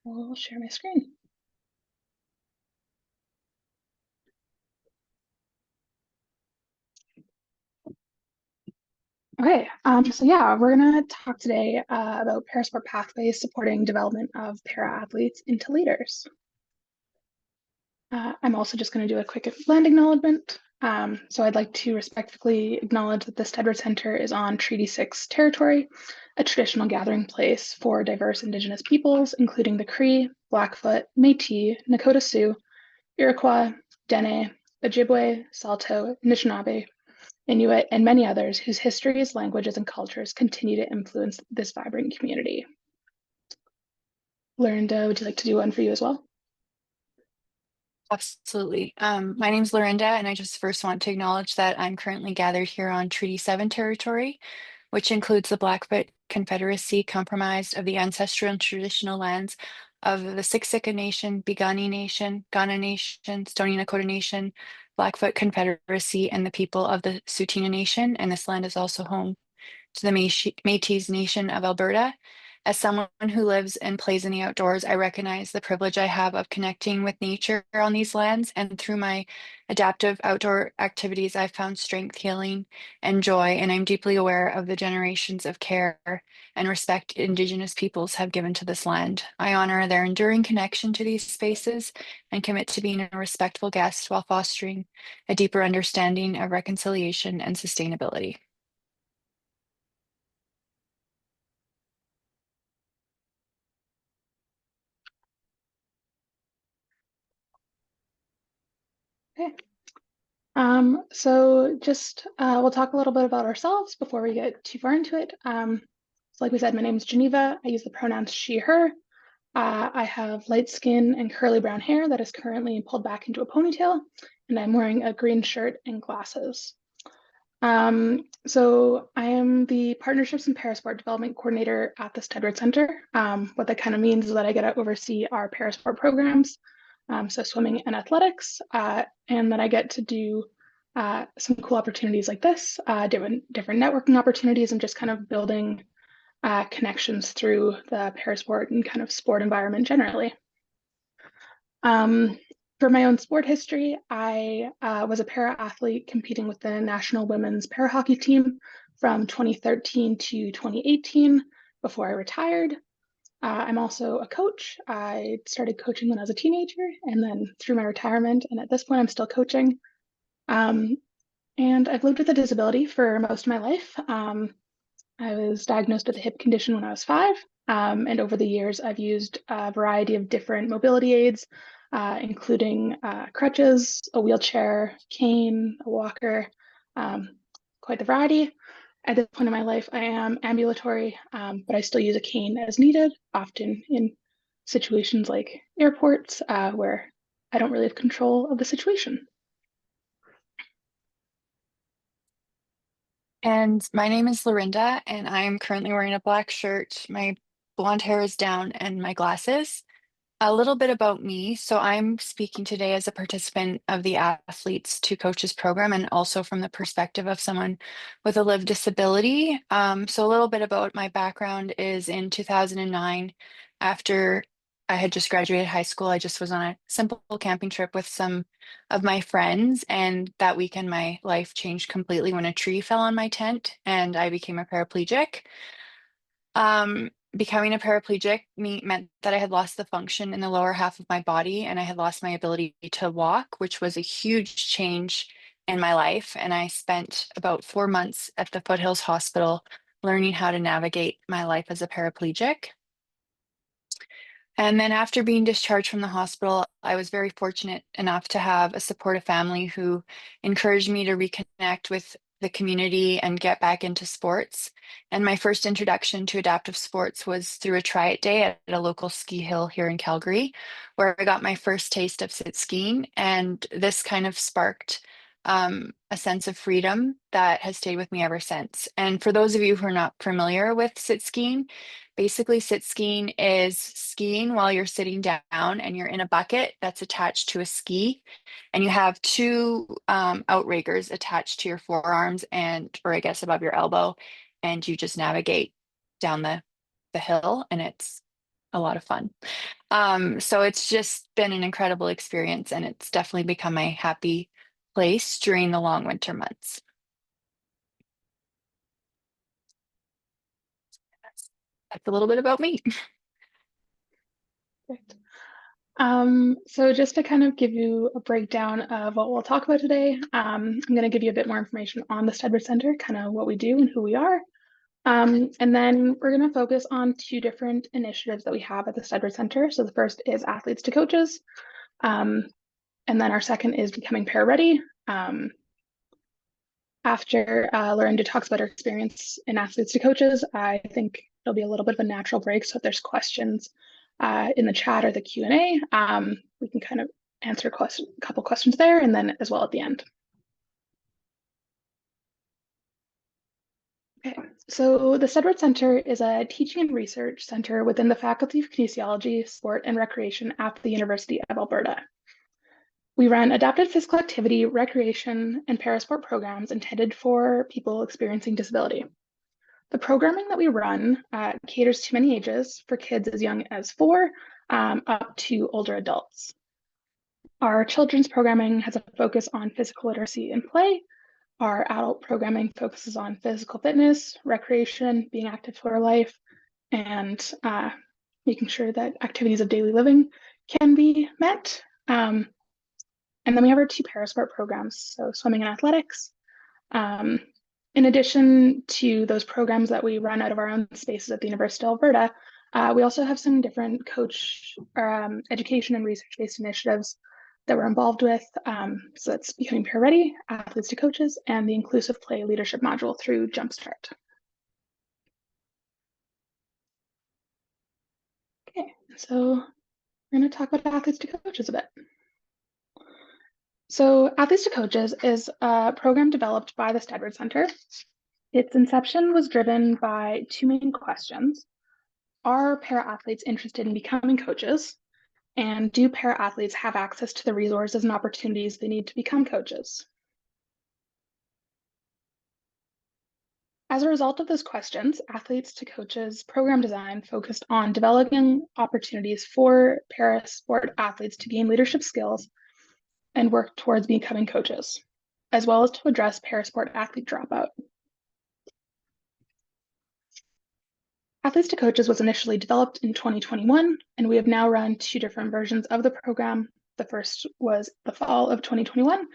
I'll share my screen. Okay, so yeah, we're gonna talk today about parasport pathways supporting development of para athletes into leaders. I'm also just going to do a quick land acknowledgement. So I'd like to respectfully acknowledge that the Steadford Center is on Treaty 6 territory, a traditional gathering place for diverse Indigenous peoples, including the Cree, Blackfoot, Métis, Nakota Sioux, Iroquois, Dene, Ojibwe, Saulteaux, Anishinaabe, Inuit, and many others whose histories, languages, and cultures continue to influence this vibrant community. Lorinda, would you like to do one for you as well? Absolutely. My name's Lorinda, and I just first want to acknowledge that I'm currently gathered here on Treaty 7 territory, which includes the Blackfoot Confederacy, comprised of the ancestral and traditional lands of the Siksika Nation, Piikani Nation, Kainai Nation, Stoney Nakoda Nation, Blackfoot Confederacy, and the people of the Tsuut'ina Nation. And this land is also home to the Métis Nation of Alberta. As someone who lives and plays in the outdoors, I recognize the privilege I have of connecting with nature on these lands. And through my adaptive outdoor activities, I've found strength, healing, and joy. And I'm deeply aware of the generations of care and respect Indigenous peoples have given to this land. I honor their enduring connection to these spaces and commit to being a respectful guest while fostering a deeper understanding of reconciliation and sustainability. Okay. So just we'll talk a little bit about ourselves before we get too far into it. So like we said, my name is Geneva. I use the pronouns she, her. I have light skin and curly brown hair that is currently pulled back into a ponytail, and I'm wearing a green shirt and glasses. So I am the Partnerships and Parasport Development Coordinator at the Steadford Center. What that kind of means is that I get to oversee our parasport programs, so swimming and athletics, and that I get to do some cool opportunities like this, different networking opportunities, and just kind of building connections through the parasport and kind of sport environment generally. Um, for my own sport history, I was a para athlete competing with the national women's para hockey team from 2013 to 2018 before I retired. I'm also a coach. I started coaching when I was a teenager and then through my retirement. And at this point, I'm still coaching. Um, and I've lived with a disability for most of my life. I was diagnosed with a hip condition when I was 5. And over the years, I've used a variety of different mobility aids, including crutches, a wheelchair, cane, a walker, um, quite the variety. At this point in my life, I am ambulatory, but I still use a cane as needed, often in situations like airports where I don't really have control of the situation. And my name is Lorinda, and I'm currently wearing a black shirt. My blonde hair is down, and my glasses. A little bit about me. So, I'm speaking today as a participant of the Athletes to Coaches program and also from the perspective of someone with a lived disability. So, a little bit about my background is in 2009, after I had just graduated high school, I just was on a simple camping trip with some of my friends. And that weekend, my life changed completely when a tree fell on my tent and I became a paraplegic. Becoming a paraplegic meant that I had lost the function in the lower half of my body and I had lost my ability to walk, which was a huge change in my life. And I spent about 4 months at the Foothills Hospital learning how to navigate my life as a paraplegic. And then after being discharged from the hospital, I was very fortunate enough to have a supportive family who encouraged me to reconnect with the community and get back into sports. And my first introduction to adaptive sports was through a try it day at a local ski hill here in Calgary, where I got my first taste of sit skiing. And this kind of sparked a sense of freedom that has stayed with me ever since. And for those of you who are not familiar with sit skiing, basically, sit skiing is skiing while you're sitting down and you're in a bucket that's attached to a ski, and you have two outriggers attached to your forearms and, or I guess, above your elbow, and you just navigate down the hill, and it's a lot of fun. So it's just been an incredible experience, and it's definitely become a happy place during the long winter months. That's a little bit about me. Great. So just to kind of give you a breakdown of what we'll talk about today, I'm going to give you a bit more information on the Stedford Center, kind of what we do and who we are. And then we're going to focus on two different initiatives that we have at the Stedford Center. So the first is Athletes to Coaches, and then our second is Becoming Para Ready. After Lorinda talks about her experience in Athletes to Coaches, I think it'll be a little bit of a natural break. So if there's questions in the chat or the Q&A, we can kind of answer a couple questions there and then as well at the end. Okay, so the Stedford Center is a teaching and research center within the Faculty of Kinesiology, Sport and Recreation at the University of Alberta. We run adapted physical activity, recreation, and parasport programs intended for people experiencing disability. The programming that we run caters to many ages, for kids as young as 4 up to older adults. Our children's programming has a focus on physical literacy and play. Our adult programming focuses on physical fitness, recreation, being active for life, and making sure that activities of daily living can be met. And then we have our 2 parasport programs, so swimming and athletics. In addition to those programs that we run out of our own spaces at the University of Alberta, we also have some different coach education and research-based initiatives that we're involved with. So that's Becoming Para Ready, Athletes to Coaches, and the Inclusive Play Leadership module through Jumpstart. Okay, so we're going to talk about Athletes to Coaches a bit. So Athletes to Coaches is a program developed by the Stedford Center. Its inception was driven by 2 main questions. Are para-athletes interested in becoming coaches? And do para-athletes have access to the resources and opportunities they need to become coaches? As a result of those questions, Athletes to Coaches program design focused on developing opportunities for para-sport athletes to gain leadership skills and work towards becoming coaches, as well as to address parasport athlete dropout. Athletes to Coaches was initially developed in 2021, and we have now run 2 different versions of the program. The first was the fall of 2021,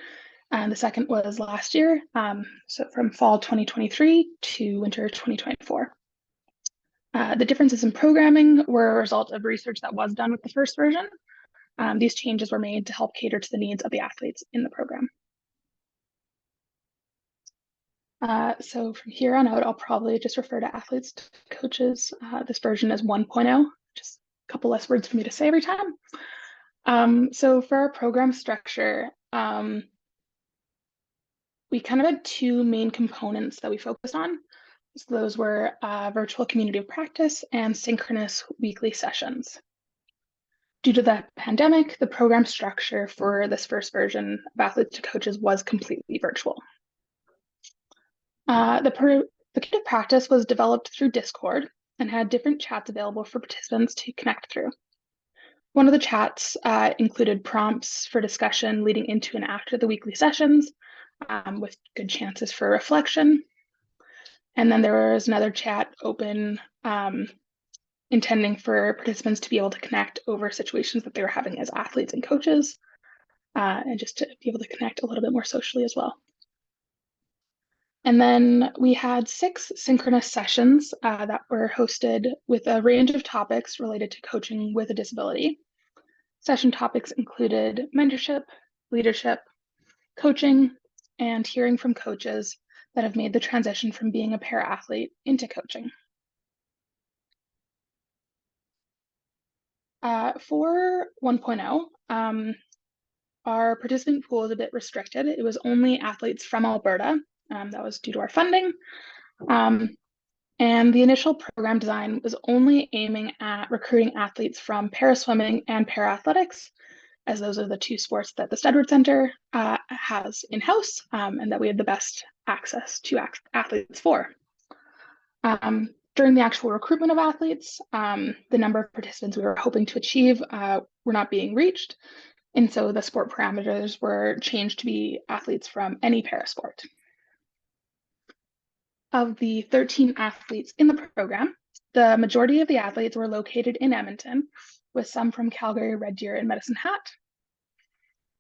and the second was last year, so from fall 2023 to winter 2024. The differences in programming were a result of research that was done with the first version. These changes were made to help cater to the needs of the athletes in the program. So from here on out, I'll probably just refer to Athletes to Coaches. This version is 1.0, just a couple less words for me to say every time. So for our program structure, we kind of had 2 main components that we focused on. So those were virtual community of practice and synchronous weekly sessions. Due to the pandemic, the program structure for this first version of Athletes to Coaches was completely virtual. The community of practice was developed through Discord and had different chats available for participants to connect through. One of the chats included prompts for discussion leading into and after the weekly sessions, with good chances for reflection. And then there was another chat open, intending for participants to be able to connect over situations that they were having as athletes and coaches, and just to be able to connect a little bit more socially as well. And then we had 6 synchronous sessions that were hosted with a range of topics related to coaching with a disability. Session topics included mentorship, leadership, coaching, and hearing from coaches that have made the transition from being a para-athlete into coaching. For 1.0, our participant pool is a bit restricted. It was only athletes from Alberta. That was due to our funding. And the initial program design was only aiming at recruiting athletes from paraswimming and para-athletics, as those are the 2 sports that the Stedford Center has in-house, and that we have the best access to athletes for. During the actual recruitment of athletes, the number of participants we were hoping to achieve were not being reached. And so the sport parameters were changed to be athletes from any parasport. Of the 13 athletes in the program, the majority of the athletes were located in Edmonton, with some from Calgary, Red Deer, and Medicine Hat.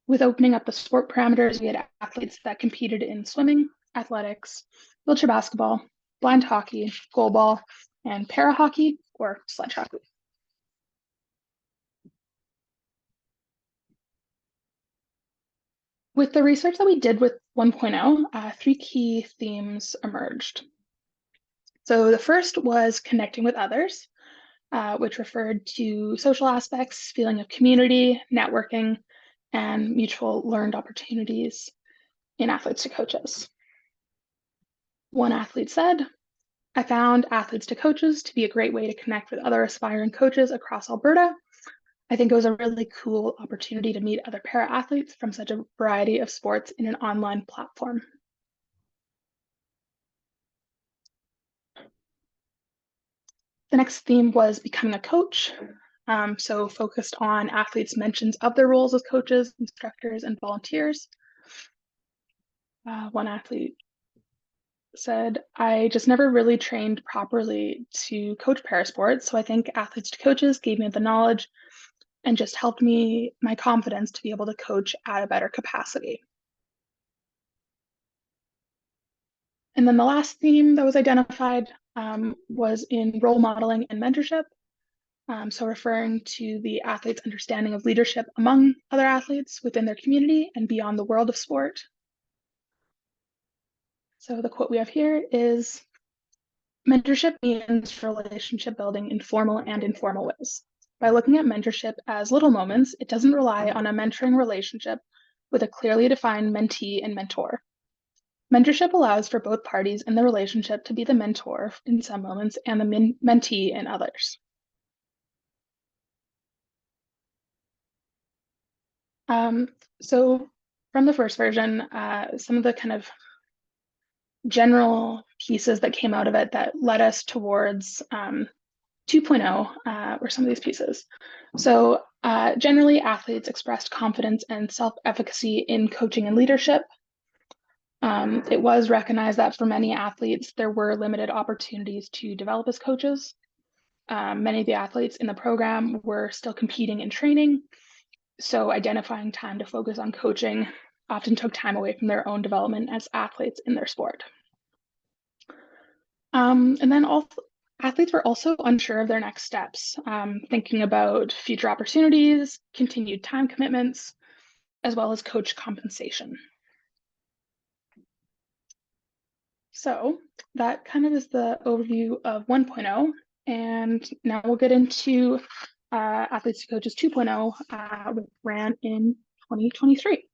With opening up the sport parameters, we had athletes that competed in swimming, athletics, wheelchair basketball, blind hockey, goalball, and para hockey or sledge hockey. With the research that we did with 1.0, 3 key themes emerged. So the first was connecting with others, which referred to social aspects, feeling of community, networking, and mutual learned opportunities in athletes to coaches. One athlete said, I found athletes to coaches to be a great way to connect with other aspiring coaches across Alberta. I think it was a really cool opportunity to meet other para athletes from such a variety of sports in an online platform. The next theme was becoming a coach. So focused on athletes' mentions of their roles as coaches, instructors, and volunteers. One athlete said, I just never really trained properly to coach parasports. So I think athletes to coaches gave me the knowledge and just helped me, my confidence to be able to coach at a better capacity. And then the last theme that was identified was in role modeling and mentorship. So referring to the athletes' understanding of leadership among other athletes within their community and beyond the world of sport. So the quote we have here is, mentorship means relationship building in formal and informal ways. By looking at mentorship as little moments, it doesn't rely on a mentoring relationship with a clearly defined mentee and mentor. Mentorship allows for both parties in the relationship to be the mentor in some moments and the mentee in others. So from the first version, some of the kind of general pieces that came out of it that led us towards 2.0 were some of these pieces. So generally, athletes expressed confidence and self-efficacy in coaching and leadership. It was recognized that for many athletes, there were limited opportunities to develop as coaches. Many of the athletes in the program were still competing and training, so identifying time to focus on coaching often took time away from their own development as athletes in their sport. And then athletes were also unsure of their next steps, thinking about future opportunities, continued time commitments, as well as coach compensation. So that kind of is the overview of 1.0. And now we'll get into Athletes to Coaches 2.0, which ran in 2023.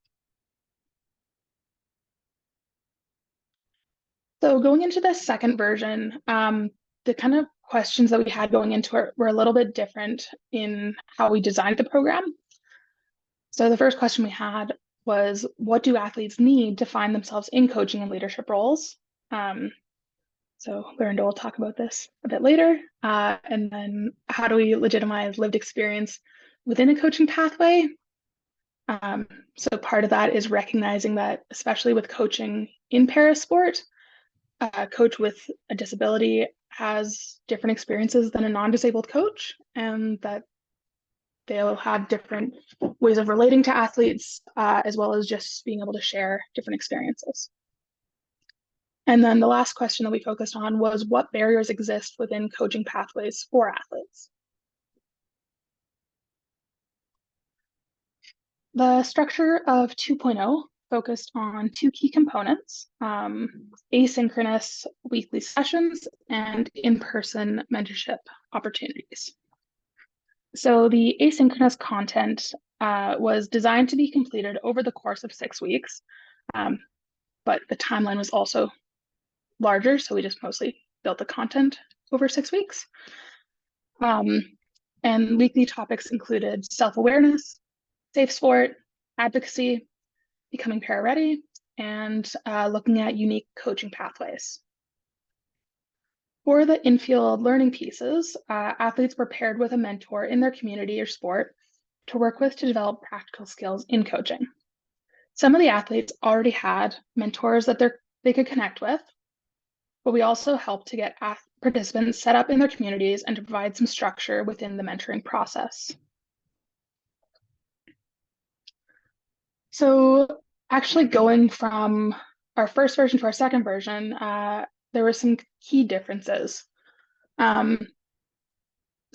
So going into the second version, the kind of questions that we had going into it were a little bit different in how we designed the program. So the first question we had was, what do athletes need to find themselves in coaching and leadership roles? So Lorinda will talk about this a bit later. And then how do we legitimize lived experience within a coaching pathway? So part of that is recognizing that, especially with coaching in parasport, a coach with a disability has different experiences than a non-disabled coach, and that they'll have different ways of relating to athletes, as well as just being able to share different experiences. And then the last question that we focused on was, what barriers exist within coaching pathways for athletes? The structure of 2.0 focused on 2 key components, asynchronous weekly sessions and in-person mentorship opportunities. So the asynchronous content was designed to be completed over the course of 6 weeks, but the timeline was also larger, so we just mostly built the content over 6 weeks. And weekly topics included self-awareness, safe sport, advocacy, becoming para-ready, and looking at unique coaching pathways. For the in-field learning pieces, athletes were paired with a mentor in their community or sport to work with to develop practical skills in coaching. Some of the athletes already had mentors that they could connect with, but we also helped to get participants set up in their communities and to provide some structure within the mentoring process. So actually going from our first version to our second version, there were some key differences.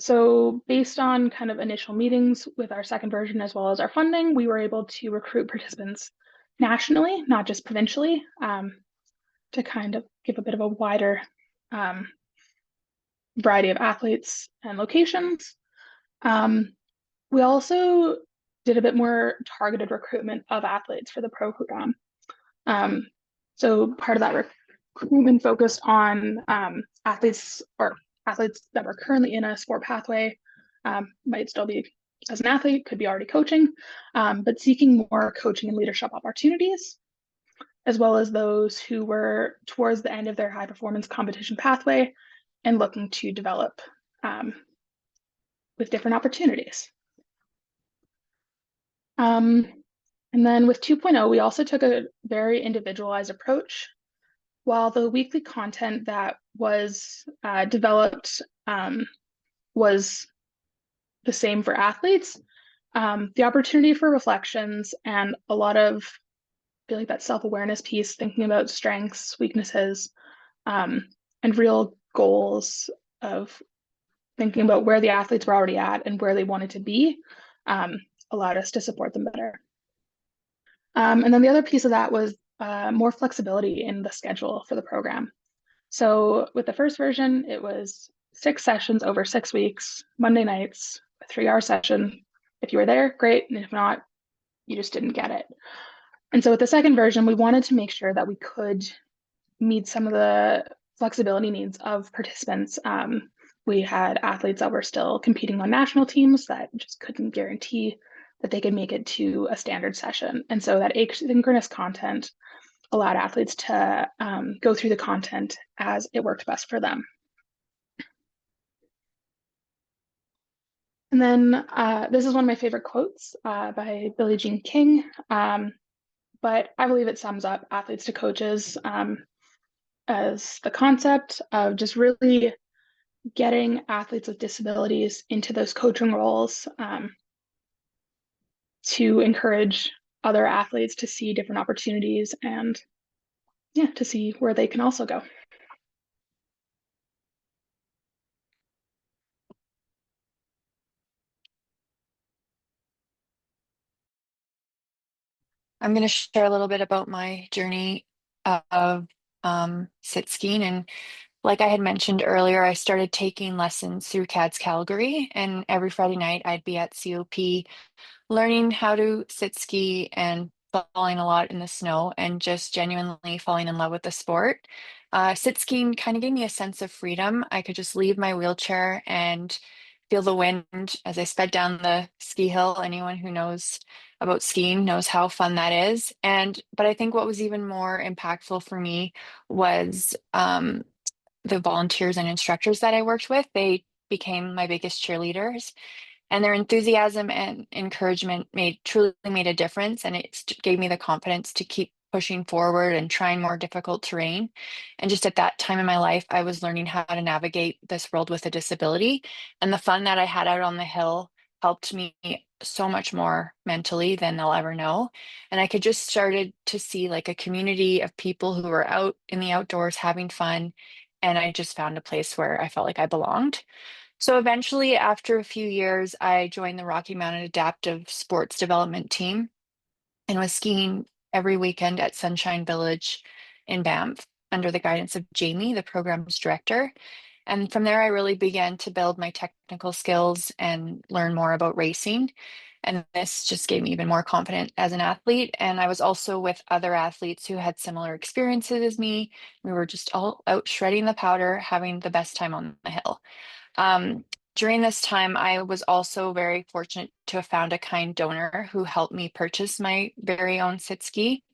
So based on kind of initial meetings with our second version as well as our funding, we were able to recruit participants nationally, not just provincially, to kind of give a bit of a wider variety of athletes and locations. We also did a bit more targeted recruitment of athletes for the program. So part of that recruitment focused on athletes that were currently in a sport pathway, might still be as an athlete, could be already coaching, but seeking more coaching and leadership opportunities, as well as those who were towards the end of their high performance competition pathway and looking to develop with different opportunities. And then with 2.0, we also took a very individualized approach. While the weekly content that was developed was the same for athletes, the opportunity for reflections and a lot of, I feel like that self-awareness piece, thinking about strengths, weaknesses, and real goals of thinking about where the athletes were already at and where they wanted to be, allowed us to support them better. And then the other piece of that was more flexibility in the schedule for the program. So with the first version, it was 6 sessions over 6 weeks, Monday nights, a 3-hour session. If you were there, great. And if not, you just didn't get it. And so with the second version, we wanted to make sure that we could meet some of the flexibility needs of participants. We had athletes that were still competing on national teams that just couldn't guarantee that they could make it to a standard session. And so that asynchronous content allowed athletes to go through the content as it worked best for them. And then this is one of my favorite quotes by Billie Jean King, but I believe it sums up athletes to coaches as the concept of just really getting athletes with disabilities into those coaching roles to encourage other athletes to see different opportunities and to see where they can also go. I'm going to share a little bit about my journey of sit skiing. And like I had mentioned earlier, I started taking lessons through CADS Calgary, and every Friday night I'd be at COP learning how to sit ski and falling a lot in the snow and just genuinely falling in love with the sport. Sit skiing kind of gave me a sense of freedom. I could just leave my wheelchair and feel the wind as I sped down the ski hill. Anyone who knows about skiing knows how fun that is. But I think what was even more impactful for me was the volunteers and instructors that I worked with. They became my biggest cheerleaders, and their enthusiasm and encouragement truly made a difference, and it gave me the confidence to keep pushing forward and trying more difficult terrain. And just at that time in my life, I was learning how to navigate this world with a disability, and the fun that I had out on the hill helped me so much more mentally than they'll ever know. And I could just started to see like a community of people who were out in the outdoors having fun, and I just found a place where I felt like I belonged. So eventually, after a few years, I joined the Rocky Mountain Adaptive Sports Development Team and was skiing every weekend at Sunshine Village in Banff under the guidance of Jamie, the program's director. And from there, I really began to build my technical skills and learn more about racing. And this just gave me even more confident as an athlete. And I was also with other athletes who had similar experiences as me. We were just all out shredding the powder, having the best time on the hill. Um, During this time, I was also very fortunate to have found a kind donor who helped me purchase my very own sit ski.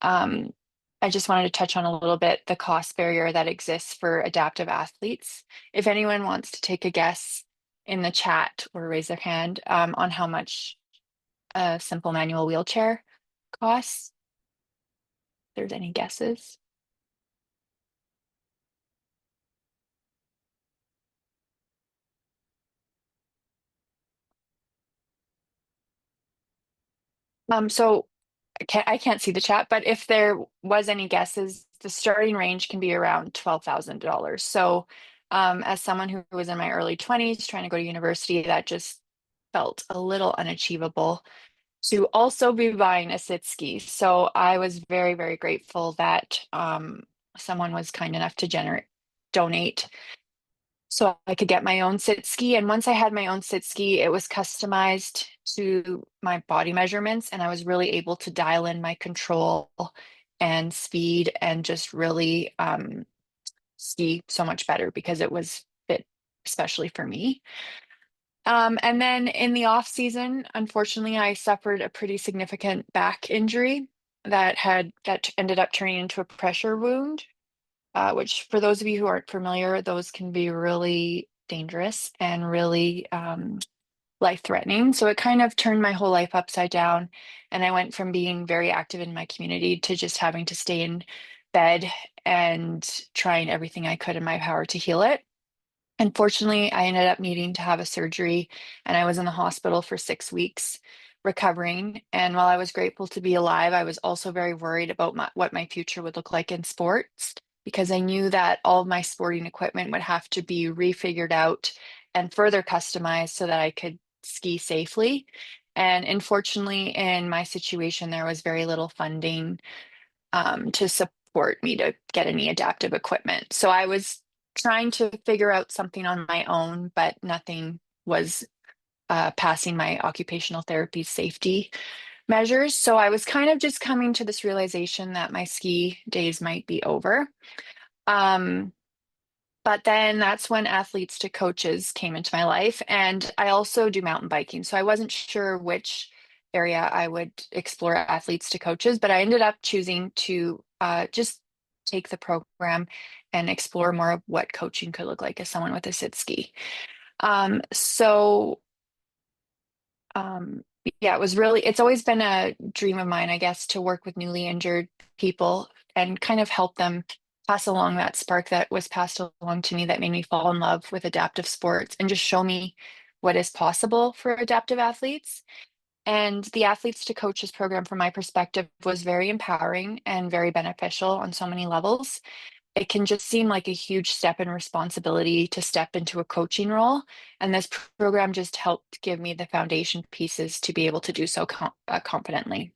Um, I just wanted to touch on a little bit the cost barrier that exists for adaptive athletes. If anyone wants to take a guess in the chat or raise their hand on how much a simple manual wheelchair costs, if there's any guesses. So I can't see the chat, but if there was any guesses, the starting range can be around $12,000. So as someone who was in my early 20s trying to go to university, that just felt a little unachievable to also be buying a sit ski. So I was very, very grateful that someone was kind enough to donate so I could get my own sit ski. And once I had my own sit ski, it was customized to my body measurements, and I was really able to dial in my control and speed and just really ski so much better because it was fit, especially for me. And then in the off season, unfortunately, I suffered a pretty significant back injury that ended up turning into a pressure wound, which for those of you who aren't familiar, those can be really dangerous and really life-threatening. So it kind of turned my whole life upside down, and I went from being very active in my community to just having to stay in bed and trying everything I could in my power to heal it. Unfortunately, I ended up needing to have a surgery, and I was in the hospital for 6 weeks recovering. And while I was grateful to be alive, I was also very worried about what my future would look like in sports because I knew that all of my sporting equipment would have to be refigured out and further customized so that I could ski safely. And unfortunately, in my situation, there was very little funding to support me to get any adaptive equipment. So I was trying to figure out something on my own, but nothing was passing my occupational therapy safety measures. So I was kind of just coming to this realization that my ski days might be over. Um, but then that's when athletes to coaches came into my life. And I also do mountain biking. So I wasn't sure which area I would explore athletes to coaches, but I ended up choosing to just take the program and explore more of what coaching could look like as someone with a sit ski. So yeah, it's always been a dream of mine, I guess, to work with newly injured people and kind of help them pass along that spark that was passed along to me that made me fall in love with adaptive sports and just show me what is possible for adaptive athletes. And the Athletes to Coaches program, from my perspective, was very empowering and very beneficial on so many levels. It can just seem like a huge step in responsibility to step into a coaching role. And this program just helped give me the foundation pieces to be able to do so confidently.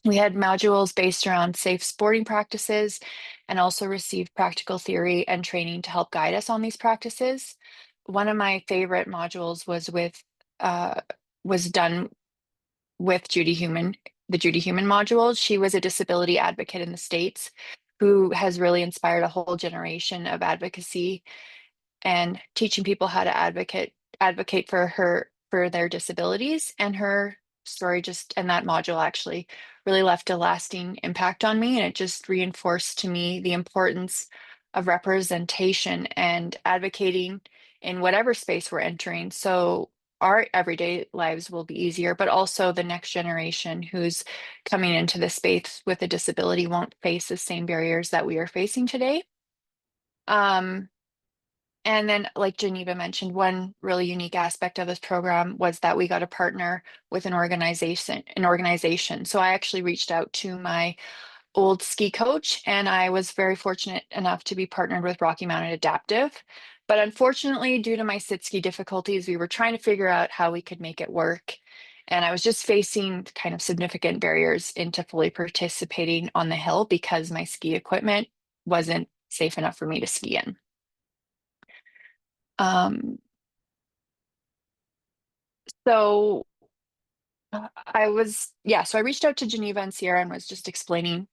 We had modules based around safe sporting practices and also received practical theory and training to help guide us on these practices. One of my favorite modules was done with Judy Human, the Judy Human module. She was a disability advocate in the States who has really inspired a whole generation of advocacy and teaching people how to advocate for their disabilities. And her story just and that module actually really left a lasting impact on me, and it just reinforced to me the importance of representation and advocating in whatever space we're entering, so our everyday lives will be easier, but also the next generation who's coming into the space with a disability won't face the same barriers that we are facing today. um, and then, like Geneva mentioned, one really unique aspect of this program was that we got to partner with an organization. So I actually reached out to my old ski coach, and I was very fortunate enough to be partnered with Rocky Mountain Adaptive. But unfortunately, due to my sit ski difficulties, we were trying to figure out how we could make it work. And I was just facing kind of significant barriers into fully participating on the hill because my ski equipment wasn't safe enough for me to ski in. Um, so so I reached out to Geneva and Sierra and was just explaining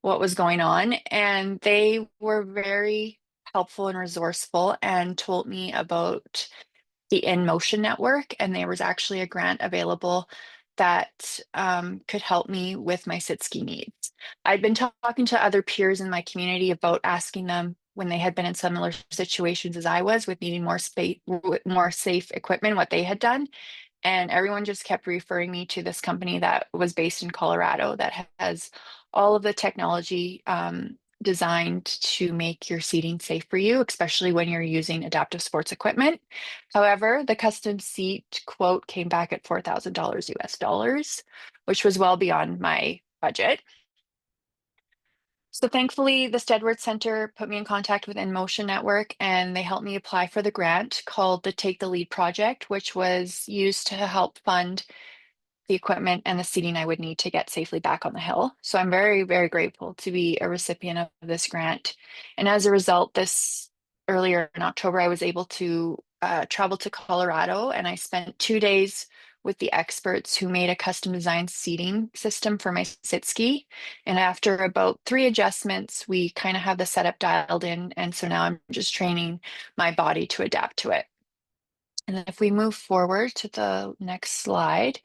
what was going on. And they were very helpful and resourceful and told me about the In Motion Network. And there was actually a grant available that could help me with my sit ski needs. I'd been talking to other peers in my community about asking them when they had been in similar situations as I was with needing more space, more safe equipment, what they had done. And everyone just kept referring me to this company that was based in Colorado that has all of the technology designed to make your seating safe for you, especially when you're using adaptive sports equipment. However, the custom seat quote came back at $4,000 US dollars, which was well beyond my budget. So thankfully, the Stedworth Center put me in contact with InMotion Network, and they helped me apply for the grant called the Take the Lead Project, which was used to help fund the equipment and the seating I would need to get safely back on the hill. So I'm very, very grateful to be a recipient of this grant. And as a result, this earlier in October, I was able to travel to Colorado, and I spent 2 days with the experts who made a custom designed seating system for my sit ski. And after about 3 adjustments, we kind of have the setup dialed in. And so now I'm just training my body to adapt to it. And then if we move forward to the next slide,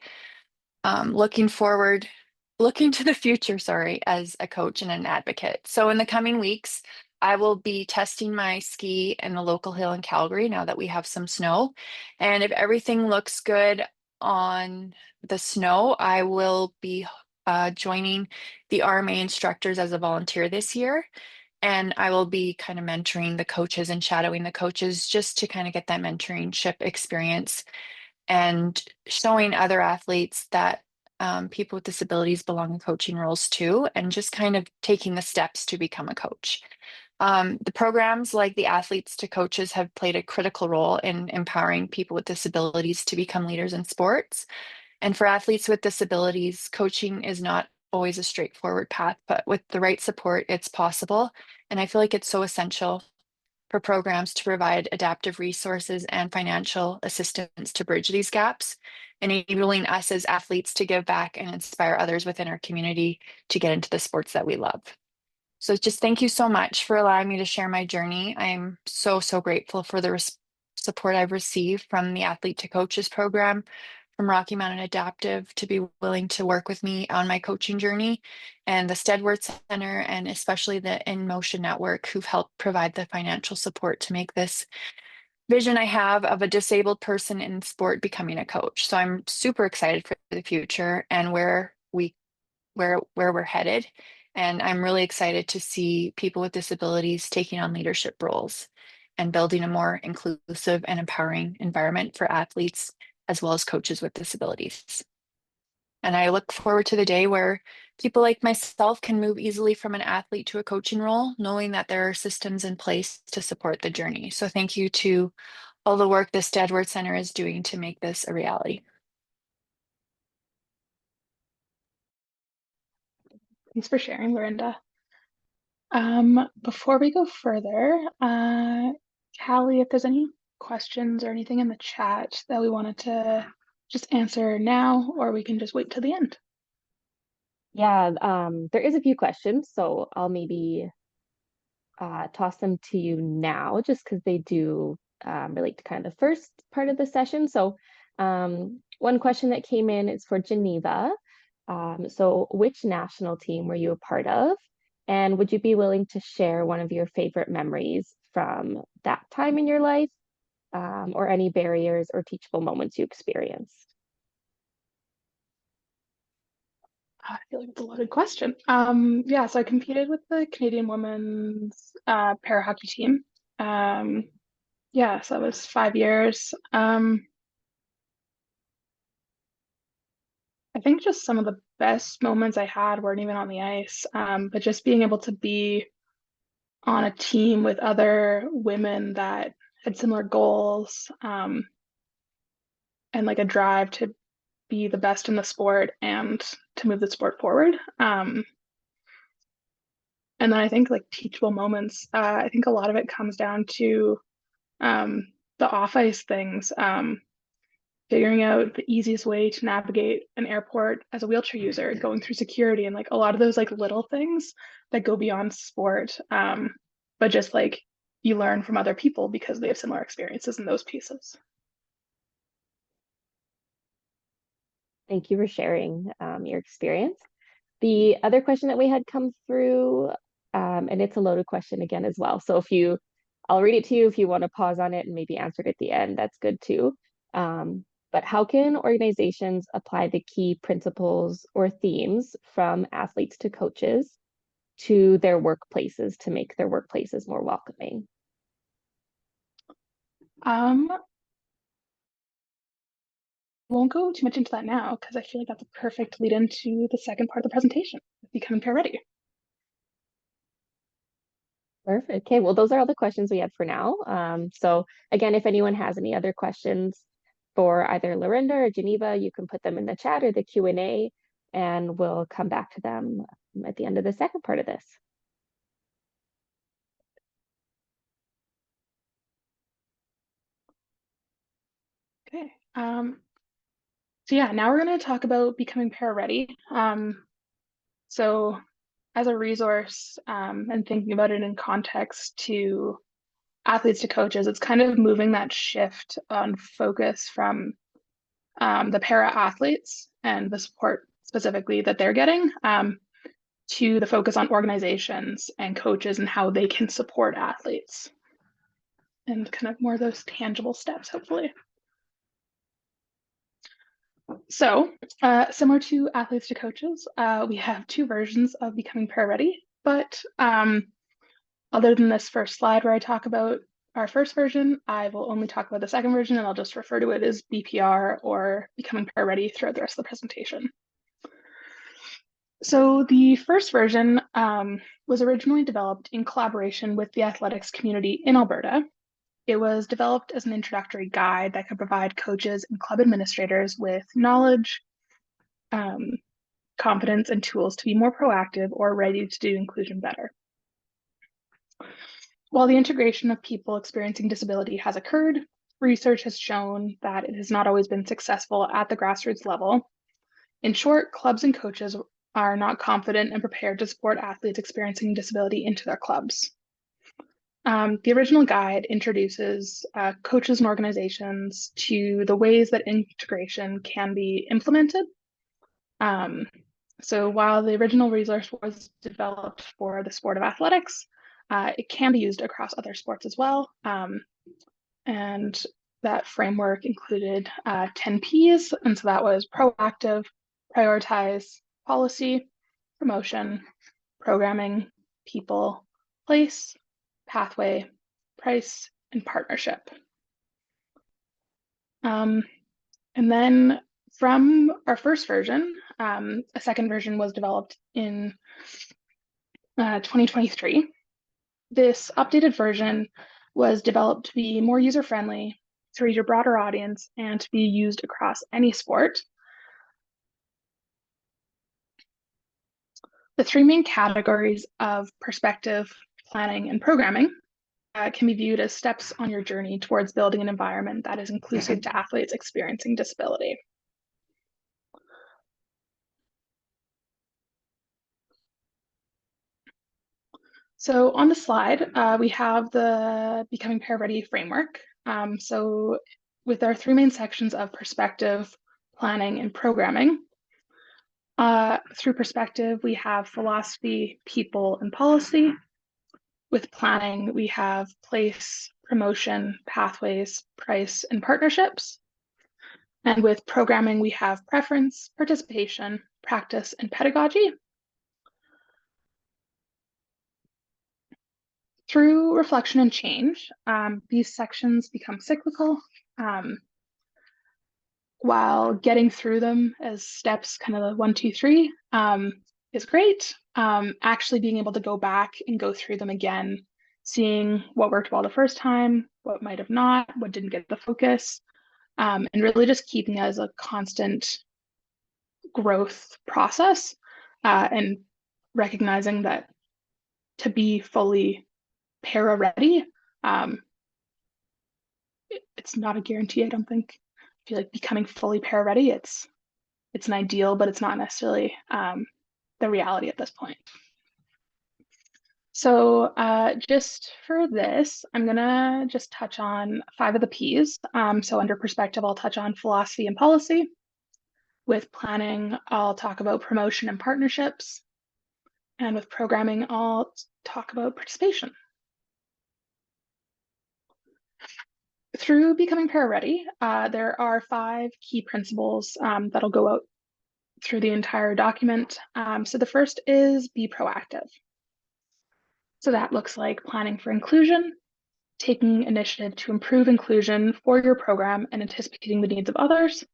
looking to the future, sorry, as a coach and an advocate. So in the coming weeks, I will be testing my ski in the local hill in Calgary now that we have some snow. And if everything looks good on the snow, I will be joining the RMA instructors as a volunteer this year. And I will be kind of mentoring the coaches and shadowing the coaches just to kind of get that mentorship experience and showing other athletes that people with disabilities belong in coaching roles too, and just kind of taking the steps to become a coach. The programs like the Athletes to Coaches have played a critical role in empowering people with disabilities to become leaders in sports. And for athletes with disabilities, coaching is not always a straightforward path, but with the right support, it's possible. And I feel like it's so essential for programs to provide adaptive resources and financial assistance to bridge these gaps, enabling us as athletes to give back and inspire others within our community to get into the sports that we love. So just thank you so much for allowing me to share my journey. I'm so, so grateful for the support I've received from the Athlete to Coaches program, from Rocky Mountain Adaptive to be willing to work with me on my coaching journey, and the Stedworth Center, and especially the InMotion Network, who've helped provide the financial support to make this vision I have of a disabled person in sport becoming a coach. So I'm super excited for the future and where we're headed. And I'm really excited to see people with disabilities taking on leadership roles and building a more inclusive and empowering environment for athletes as well as coaches with disabilities. And I look forward to the day where people like myself can move easily from an athlete to a coaching role, knowing that there are systems in place to support the journey. So thank you to all the work the Stedworth Center is doing to make this a reality. Thanks for sharing, Lorinda. Before we go further, Callie, if there's any questions or anything in the chat that we wanted to just answer now, or we can just wait till the end. Yeah, there is a few questions, so I'll maybe toss them to you now, just because they do relate to kind of the first part of the session. So one question that came in is for Geneva. So which national team were you a part of? And would you be willing to share one of your favorite memories from that time in your life, or any barriers or teachable moments you experienced? I feel like it's a loaded question. Yeah, so I competed with the Canadian women's para hockey team. Yeah, so that was 5 years. I think just some of the best moments I had weren't even on the ice, but just being able to be on a team with other women that had similar goals, and like a drive to be the best in the sport and to move the sport forward. And then I think like teachable moments, I think a lot of it comes down to the off ice things, figuring out the easiest way to navigate an airport as a wheelchair user, going through security, and like a lot of those like little things that go beyond sport. But just like you learn from other people because they have similar experiences in those pieces. Thank you for sharing your experience. The other question that we had come through, and it's a loaded question again as well. So I'll read it to you if you want to pause on it and maybe answer it at the end, that's good too. But how can organizations apply the key principles or themes from athletes to coaches to their workplaces to make their workplaces more welcoming? Won't go too much into that now because I feel like that's a perfect lead into the second part of the presentation, becoming pair ready. Perfect. Okay, well, those are all the questions we have for now. So again, if anyone has any other questions for either Lorinda or Geneva, you can put them in the chat or the Q&A, and we'll come back to them at the end of the second part of this. Okay. So yeah, now we're going to talk about becoming pair ready. So as a resource and thinking about it in context to athletes to coaches, it's kind of moving that shift on focus from the para athletes and the support specifically that they're getting to the focus on organizations and coaches and how they can support athletes and kind of more of those tangible steps, hopefully. So similar to athletes to coaches, we have two versions of becoming para ready, but other than this first slide where I talk about our first version, I will only talk about the second version and I'll just refer to it as BPR or becoming para ready throughout the rest of the presentation. So the first version was originally developed in collaboration with the athletics community in Alberta. It was developed as an introductory guide that could provide coaches and club administrators with knowledge, confidence, and tools to be more proactive or ready to do inclusion better. While the integration of people experiencing disability has occurred, research has shown that it has not always been successful at the grassroots level. In short, clubs and coaches are not confident and prepared to support athletes experiencing disability into their clubs. The original guide introduces coaches and organizations to the ways that integration can be implemented. So while the original resource was developed for the sport of athletics, it can be used across other sports as well. And that framework included 10 Ps. And so that was proactive, prioritize, policy, promotion, programming, people, place, pathway, price, and partnership. And then from our first version, a second version was developed in 2023. This updated version was developed to be more user-friendly, to reach a broader audience, and to be used across any sport. The three main categories of perspective, planning, and programming can be viewed as steps on your journey towards building an environment that is inclusive to athletes experiencing disability. So on the slide, we have the Becoming Pair Ready framework. So with our three main sections of perspective, planning, and programming, through perspective, we have philosophy, people, and policy. With planning, we have place, promotion, pathways, price, and partnerships. And with programming, we have preference, participation, practice, and pedagogy. Through reflection and change, these sections become cyclical, while getting through them as steps, kind of the 1, 2, 3, is great. Actually being able to go back and go through them again, seeing what worked well the first time, what might have not, what didn't get the focus, and really just keeping as a constant growth process, and recognizing that to be fully para ready, it's not a guarantee, I don't think. I feel like becoming fully para ready, it's an ideal, but it's not necessarily the reality at this point. So just for this, I'm gonna just touch on 5 of the Ps. So under perspective, I'll touch on philosophy and policy. With planning, I'll talk about promotion and partnerships. And with programming, I'll talk about participation. Through Becoming Para-Ready, there are 5 key principles that'll go out through the entire document. So the first is be proactive. So that looks like planning for inclusion, taking initiative to improve inclusion for your program and anticipating the needs of others,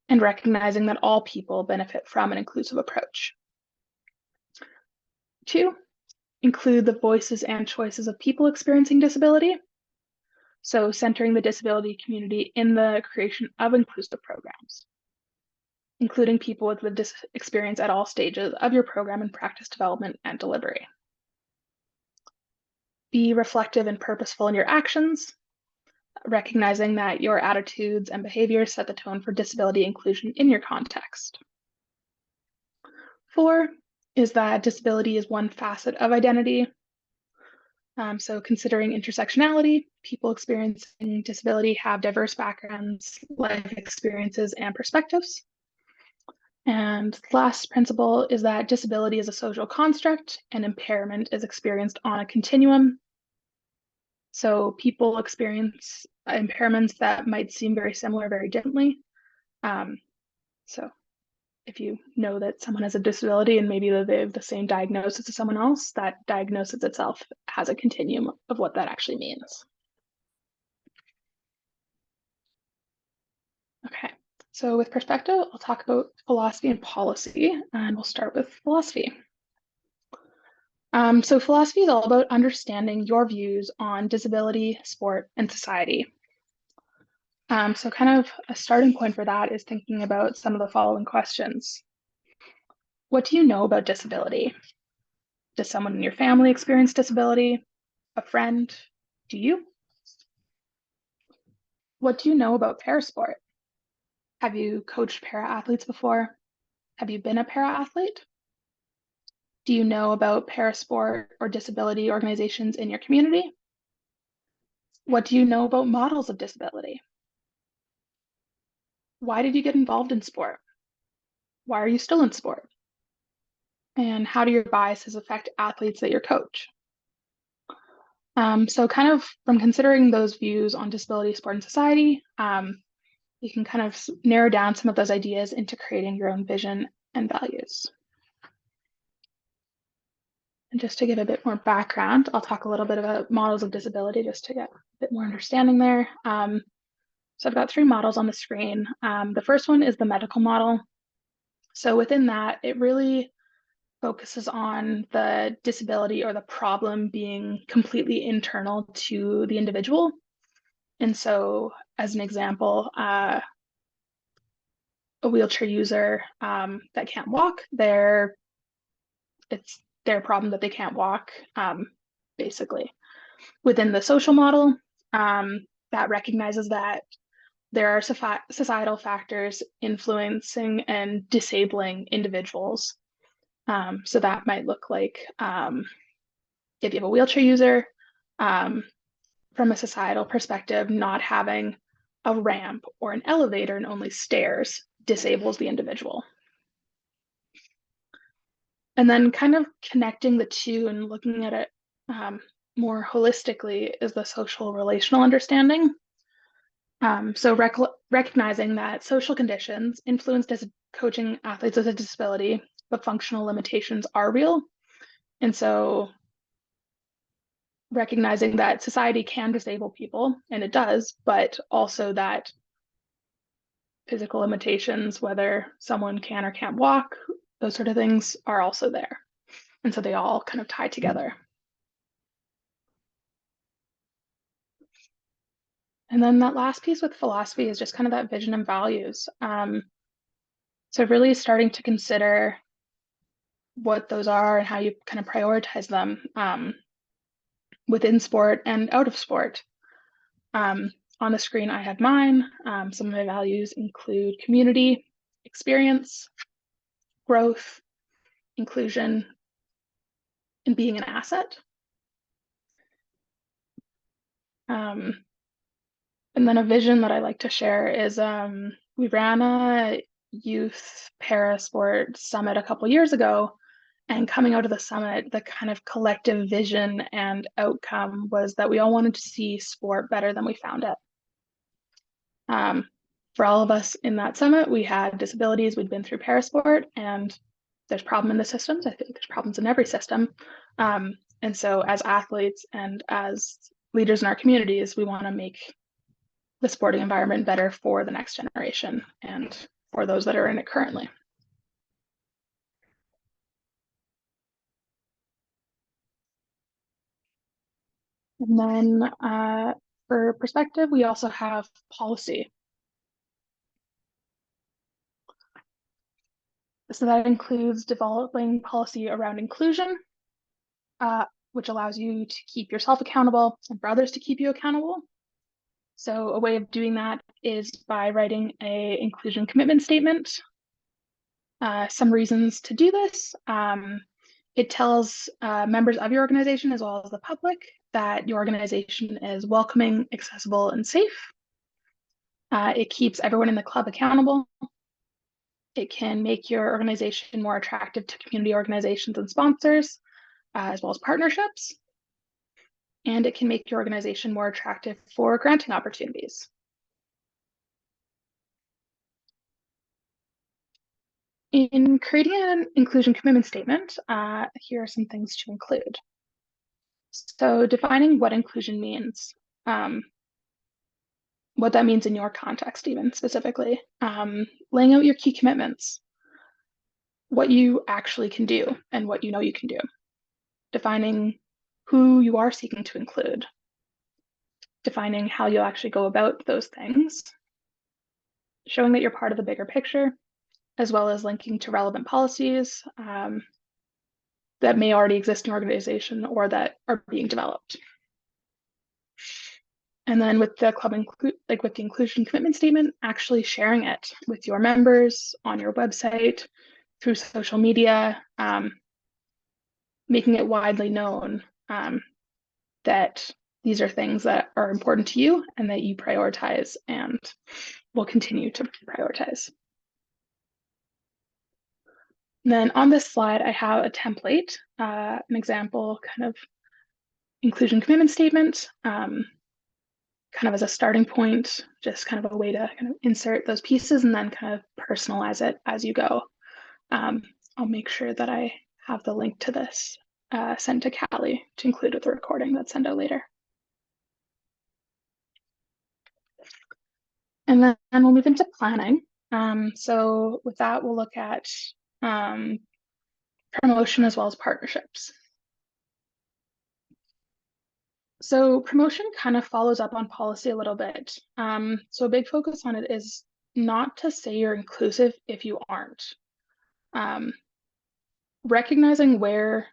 and recognizing that all people benefit from an inclusive approach. 2, include the voices and choices of people experiencing disability. So centering the disability community in the creation of inclusive programs, including people with lived experience at all stages of your program and practice development and delivery. Be reflective and purposeful in your actions, recognizing that your attitudes and behaviors set the tone for disability inclusion in your context. 4 is that disability is one facet of identity. So considering intersectionality, people experiencing disability have diverse backgrounds, life experiences, and perspectives. And the last principle is that disability is a social construct and impairment is experienced on a continuum. So people experience impairments that might seem very similar, very differently. So if you know that someone has a disability and maybe they have the same diagnosis as someone else, that diagnosis itself has a continuum of what that actually means. Okay, so with perspective, I'll talk about philosophy and policy, and we'll start with philosophy. So philosophy is all about understanding your views on disability, sport, and society. So kind of a starting point for that is thinking about some of the following questions. What do you know about disability? Does someone in your family experience disability? A friend? Do you? What do you know about parasport? Have you coached para-athletes before? Have you been a para-athlete? Do you know about parasport or disability organizations in your community? What do you know about models of disability? Why did you get involved in sport? Why are you still in sport? And how do your biases affect athletes that you coach? So kind of from considering those views on disability, sport, and society, you can kind of narrow down some of those ideas into creating your own vision and values. And just to give a bit more background, I'll talk a little bit about models of disability just to get a bit more understanding there. So I've got 3 models on the screen. The first one is the medical model. So within that, it really focuses on the disability or the problem being completely internal to the individual. And so as an example, a wheelchair user that can't walk, it's their problem that they can't walk, basically. Within the social model, that recognizes that there are societal factors influencing and disabling individuals. So that might look like if you have a wheelchair user, from a societal perspective, not having a ramp or an elevator and only stairs disables the individual. And then kind of connecting the two and looking at it more holistically is the social relational understanding. So recognizing that social conditions influence coaching athletes with a disability, but functional limitations are real. And so recognizing that society can disable people, and it does, but also that physical limitations, whether someone can or can't walk, those sort of things are also there. And so they all kind of tie together. And then that last piece with philosophy is just kind of that vision and values. So really starting to consider what those are and how you kind of prioritize them within sport and out of sport. On the screen, I have mine. Some of my values include community, experience, growth, inclusion, and being an asset. And then a vision that I like to share is we ran a youth parasport summit a couple years ago. And coming out of the summit, the kind of collective vision and outcome was that we all wanted to see sport better than we found it. For all of us in that summit, we had disabilities, we'd been through parasport, and there's problem in the systems. I think there's problems in every system. And so as athletes and as leaders in our communities, we want to make the sporting environment better for the next generation and for those that are in it currently. And then for perspective, we also have policy. So that includes developing policy around inclusion, which allows you to keep yourself accountable and for others to keep you accountable. So a way of doing that is by writing an inclusion commitment statement. Some reasons to do this. It tells members of your organization as well as the public that your organization is welcoming, accessible, and safe. It keeps everyone in the club accountable. It can make your organization more attractive to community organizations and sponsors, as well as partnerships. And it can make your organization more attractive for granting opportunities. In creating an inclusion commitment statement, here are some things to include. So defining what inclusion means, what that means in your context even specifically, laying out your key commitments, what you actually can do and what you know you can do, defining who you are seeking to include, defining how you'll actually go about those things, showing that you're part of the bigger picture, as well as linking to relevant policies that may already exist in your organization or that are being developed. And then with the club with the inclusion commitment statement, actually sharing it with your members on your website, through social media, making it widely known that these are things that are important to you and that you prioritize and will continue to prioritize. And then on this slide, I have a template, an example kind of inclusion commitment statement, kind of as a starting point, just kind of a way to kind of insert those pieces and then kind of personalize it as you go. I'll make sure that I have the link to this sent to Callie to include with the recording that's sent out later. And then we'll move into planning. So with that, we'll look at promotion as well as partnerships. So promotion kind of follows up on policy a little bit. So a big focus on it is not to say you're inclusive if you aren't. Recognizing where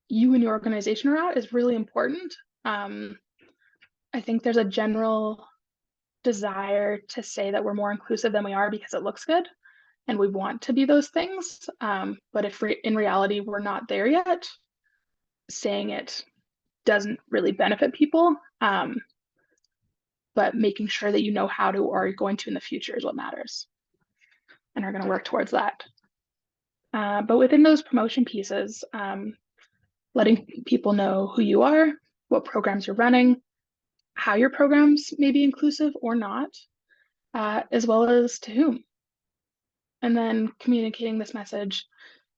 you and your organization are at is really important. I think there's a general desire to say that we're more inclusive than we are because it looks good and we want to be those things. But if in reality we're not there yet, saying it doesn't really benefit people. But making sure that you know how to or are going to in the future is what matters and are going to work towards that. But within those promotion pieces, letting people know who you are, what programs you're running, how your programs may be inclusive or not, as well as to whom. And then communicating this message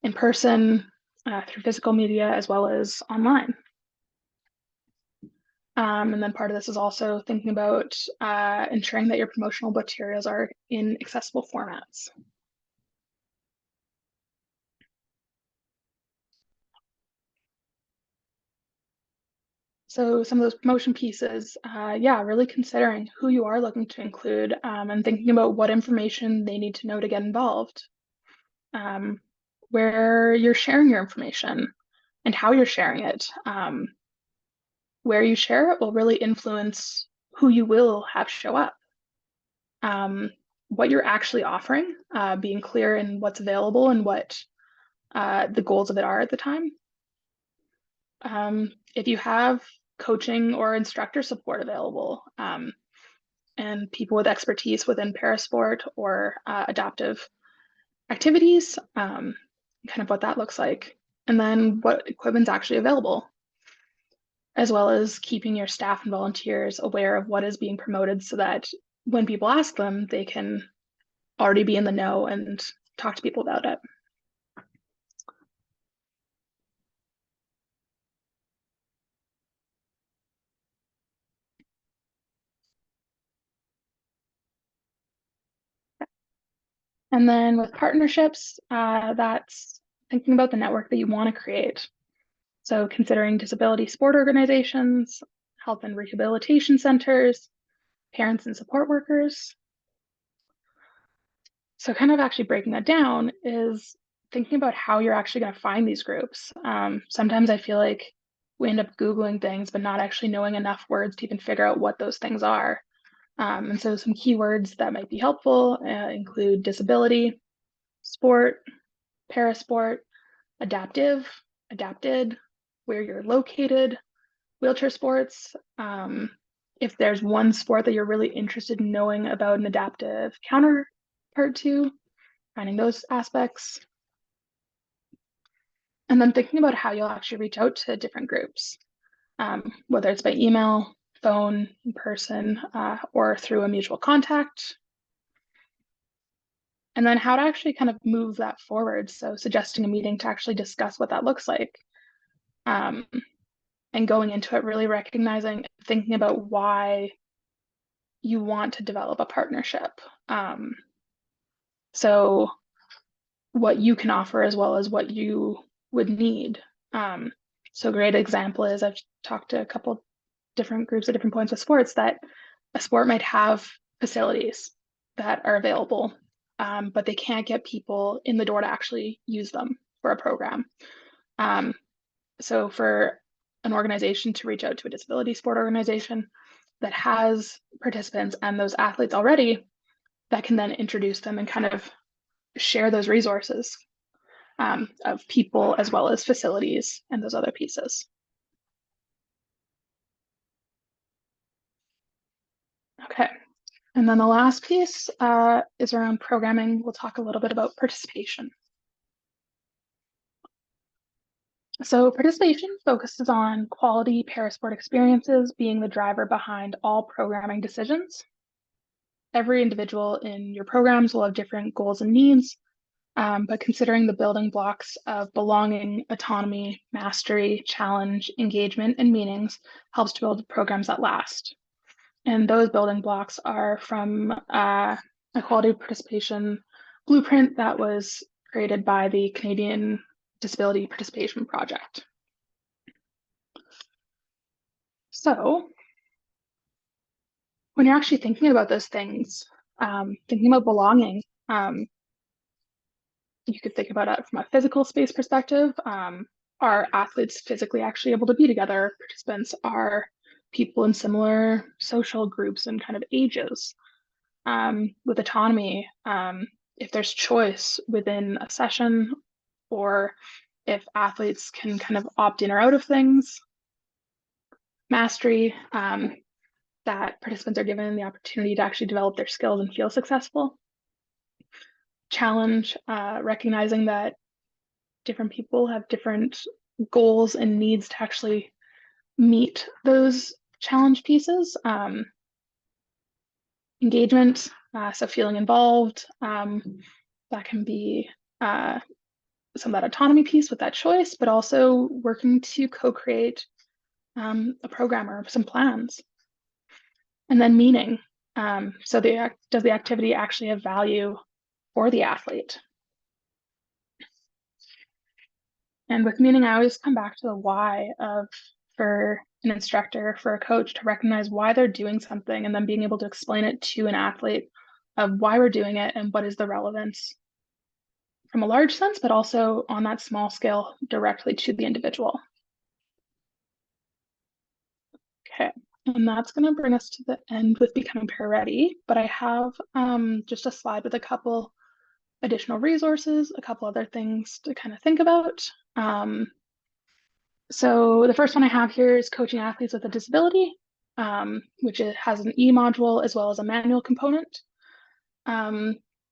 in person, through physical media, as well as online. And then part of this is also thinking about ensuring that your promotional materials are in accessible formats. So some of those promotion pieces, yeah, really considering who you are looking to include and thinking about what information they need to know to get involved, where you're sharing your information and how you're sharing it. Where you share it will really influence who you will have show up. What you're actually offering, being clear in what's available and what the goals of it are at the time. If you have coaching or instructor support available and people with expertise within parasport or adaptive activities, kind of what that looks like, and then what equipment's actually available, as well as keeping your staff and volunteers aware of what is being promoted so that when people ask them, they can already be in the know and talk to people about it. And then with partnerships, that's thinking about the network that you want to create. So considering disability sport organizations, health and rehabilitation centers, parents and support workers. So kind of actually breaking that down is thinking about how you're actually going to find these groups. Sometimes I feel like we end up Googling things, but not actually knowing enough words to even figure out what those things are. And so some keywords that might be helpful include disability, sport, parasport, adaptive, adapted, where you're located, wheelchair sports. If there's one sport that you're really interested in knowing about an adaptive counterpart to, finding those aspects. And then thinking about how you'll actually reach out to different groups, whether it's by email, phone, in person, or through a mutual contact. And then how to actually kind of move that forward. So suggesting a meeting to actually discuss what that looks like. And going into it really recognizing, thinking about why you want to develop a partnership. So what you can offer as well as what you would need. So a great example is I've talked to a couple different groups at different points with sports that a sport might have facilities that are available, but they can't get people in the door to actually use them for a program. So for an organization to reach out to a disability sport organization that has participants and those athletes already, that can then introduce them and kind of share those resources of people as well as facilities and those other pieces. Okay, and then the last piece is around programming. We'll talk a little bit about participation. So participation focuses on quality parasport experiences being the driver behind all programming decisions. Every individual in your programs will have different goals and needs, but considering the building blocks of belonging, autonomy, mastery, challenge, engagement, and meanings helps to build programs that last. And those building blocks are from a quality participation blueprint that was created by the Canadian Disability Participation Project. So when you're actually thinking about those things, thinking about belonging, you could think about it from a physical space perspective. Are athletes physically actually able to be together? Participants are people in similar social groups and kind of ages. With autonomy, if there's choice within a session, or if athletes can kind of opt in or out of things. Mastery, that participants are given the opportunity to actually develop their skills and feel successful. Challenge, recognizing that different people have different goals and needs to actually meet those challenge pieces. Engagement, so feeling involved, that can be some of that autonomy piece with that choice, but also working to co-create a program or some plans. And then meaning, so does the activity actually have value for the athlete? And with meaning, I always come back to the why for an instructor, for a coach, to recognize why they're doing something and then being able to explain it to an athlete of why we're doing it and what is the relevance from a large sense, but also on that small scale directly to the individual. Okay, and that's going to bring us to the end with Becoming Para Ready, but I have just a slide with a couple additional resources, a couple other things to kind of think about. So the first one I have here is Coaching Athletes with a Disability, which has an e-module as well as a manual component.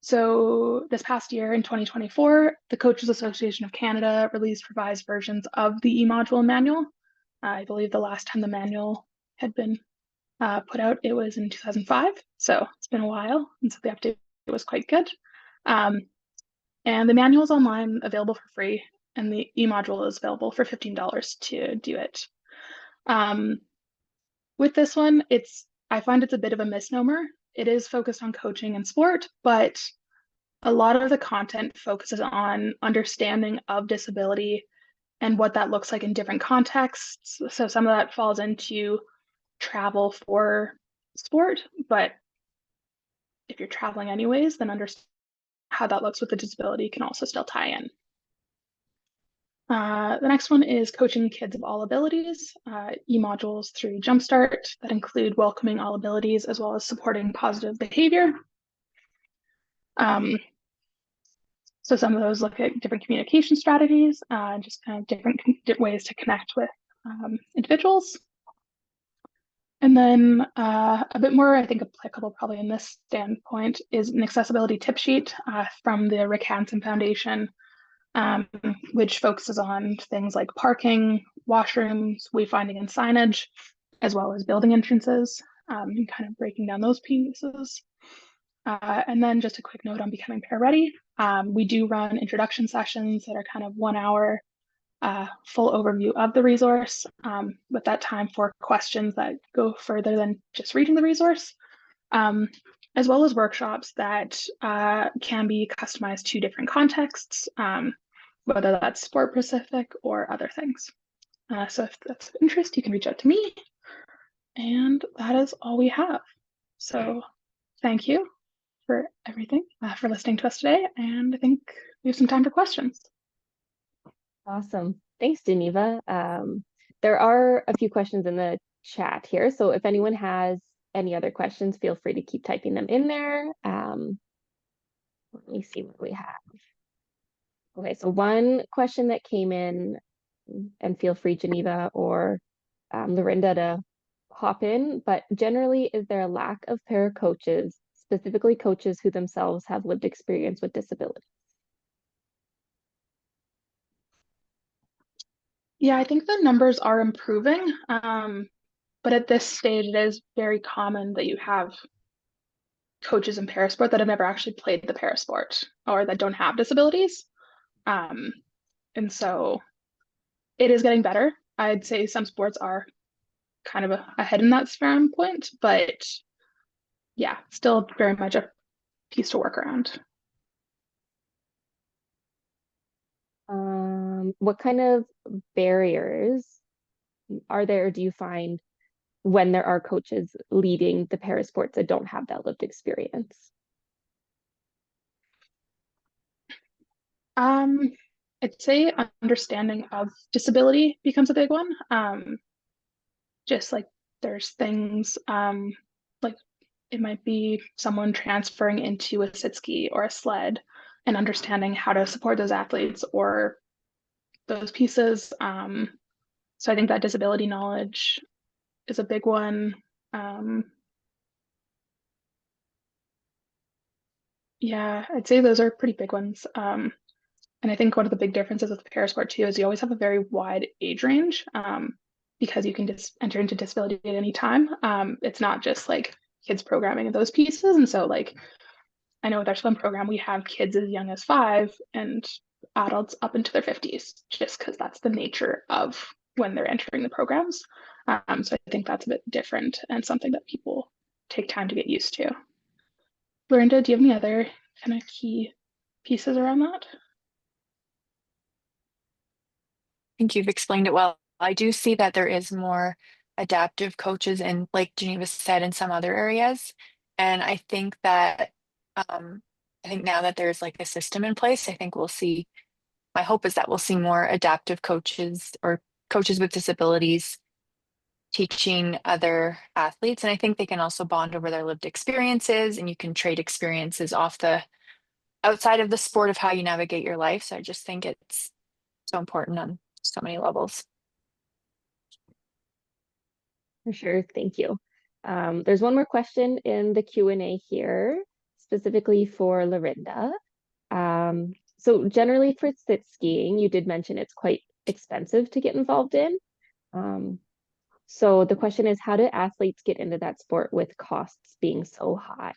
So this past year in 2024, the Coaches Association of Canada released revised versions of the e-module manual. I believe the last time the manual had been put out, it was in 2005. So it's been a while, and so the update was quite good. And the manual is online, available for free, and the e-module is available for $15 to do it. With this one, I find it's a bit of a misnomer. It is focused on coaching and sport, but a lot of the content focuses on understanding of disability and what that looks like in different contexts. So some of that falls into travel for sport, but if you're traveling anyways, then understand how that looks with the disability can also still tie in. The next one is coaching kids of all abilities, e-modules through Jumpstart that include welcoming all abilities as well as supporting positive behavior. So some of those look at different communication strategies, just kind of different ways to connect with individuals. And then a bit more, I think, applicable probably in this standpoint is an accessibility tip sheet from the Rick Hansen Foundation, which focuses on things like parking, washrooms, wayfinding and signage, as well as building entrances, and kind of breaking down those pieces. And then just a quick note on becoming pair ready. We do run introduction sessions that are kind of 1 hour full overview of the resource, with that time for questions that go further than just reading the resource, as well as workshops that can be customized to different contexts, whether that's sport specific or other things. So if that's of interest, you can reach out to me. And that is all we have. So thank you for everything, for listening to us today. And I think we have some time for questions. Awesome. Thanks, Geneva. There are a few questions in the chat here. So if anyone has any other questions, feel free to keep typing them in there. Let me see what we have. Okay, so one question that came in, and feel free, Geneva or Lorinda, to hop in, but generally, is there a lack of para coaches, specifically coaches who themselves have lived experience with disability? Yeah, I think the numbers are improving, but at this stage, it is very common that you have coaches in parasport that have never actually played the parasport or that don't have disabilities. And so it is getting better. I'd say some sports are kind of ahead in that standpoint, but yeah, still very much a piece to work around. What kind of barriers are there, do you find, when there are coaches leading the parasports that don't have that lived experience? I'd say understanding of disability becomes a big one. Just like there's things like it might be someone transferring into a sit ski or a sled and understanding how to support those athletes or those pieces. So I think that disability knowledge is a big one. Yeah, I'd say those are pretty big ones. And I think one of the big differences with parasport too is you always have a very wide age range, because you can just enter into disability at any time. It's not just like kids programming and those pieces. And so like I know with our swim program, we have kids as young as 5 and adults up into their 50s, just because that's the nature of when they're entering the programs. So I think that's a bit different and something that people take time to get used to. Lorinda, do you have any other kind of key pieces around that? Think you've explained it well. I do see that there is more adaptive coaches and like Geneva said in some other areas. And I think that I think now that there's like a system in place, I think we'll see, my hope is that we'll see more adaptive coaches or coaches with disabilities teaching other athletes. And I think they can also bond over their lived experiences and you can trade experiences off the outside of the sport of how you navigate your life. So I just think it's so important on so many levels. For sure, thank you. There's one more question in the Q&A here. specifically for Lorinda. So generally for sit skiing, you did mention it's quite expensive to get involved in. So the question is, how do athletes get into that sport with costs being so high?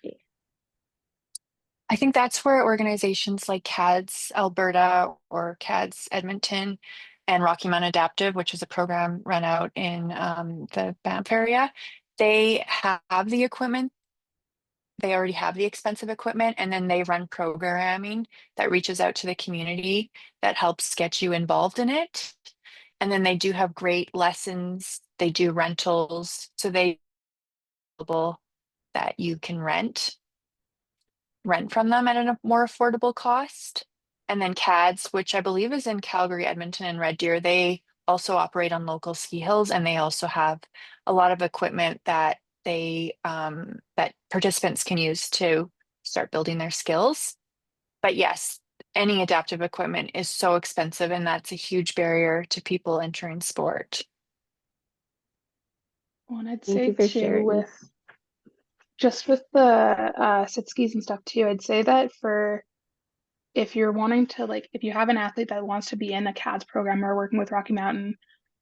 I think that's where organizations like CADS Alberta or CADS Edmonton and Rocky Mountain Adaptive, which is a program run out in the Banff area, they have the equipment. They already have the expensive equipment, and then they run programming that reaches out to the community that helps get you involved in it. And then they do have great lessons. They do rentals, so they that you can rent from them at a more affordable cost. And then CADS, which I believe is in Calgary, Edmonton, and Red Deer, they also operate on local ski hills, and they also have a lot of equipment that that participants can use to start building their skills. But yes, any adaptive equipment is so expensive, and that's a huge barrier to people entering sport. Well, and I'd Thank say you for too, sharing. with the sit skis and stuff too, I'd say that for if you're wanting to like if you have an athlete that wants to be in a CADS program or working with Rocky Mountain,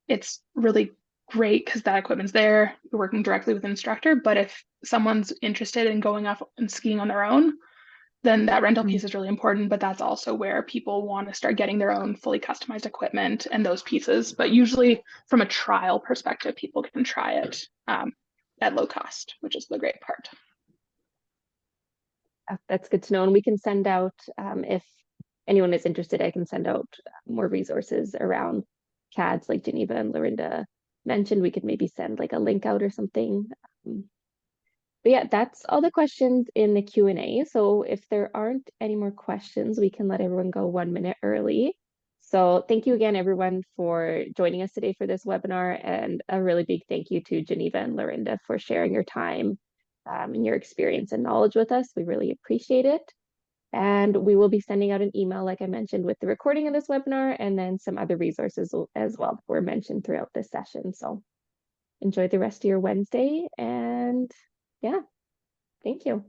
it's really great because that equipment's there. You're working directly with an instructor. But if someone's interested in going off and skiing on their own, then that rental piece is really important. But that's also where people want to start getting their own fully customized equipment and those pieces. But usually, from a trial perspective, people can try it at low cost, which is the great part. That's good to know. And we can send out, if anyone is interested, I can send out more resources around CADS like Geneva and Lorinda mentioned. We could maybe send like a link out or something. But yeah, that's all the questions in the Q&A. So if there aren't any more questions, we can let everyone go 1 minute early. So thank you again, everyone, for joining us today for this webinar, and a really big thank you to Geneva and Lorinda for sharing your time and your experience and knowledge with us. We really appreciate it. And we will be sending out an email, like I mentioned, with the recording of this webinar and then some other resources as well that were mentioned throughout this session. So enjoy the rest of your Wednesday, and yeah, thank you.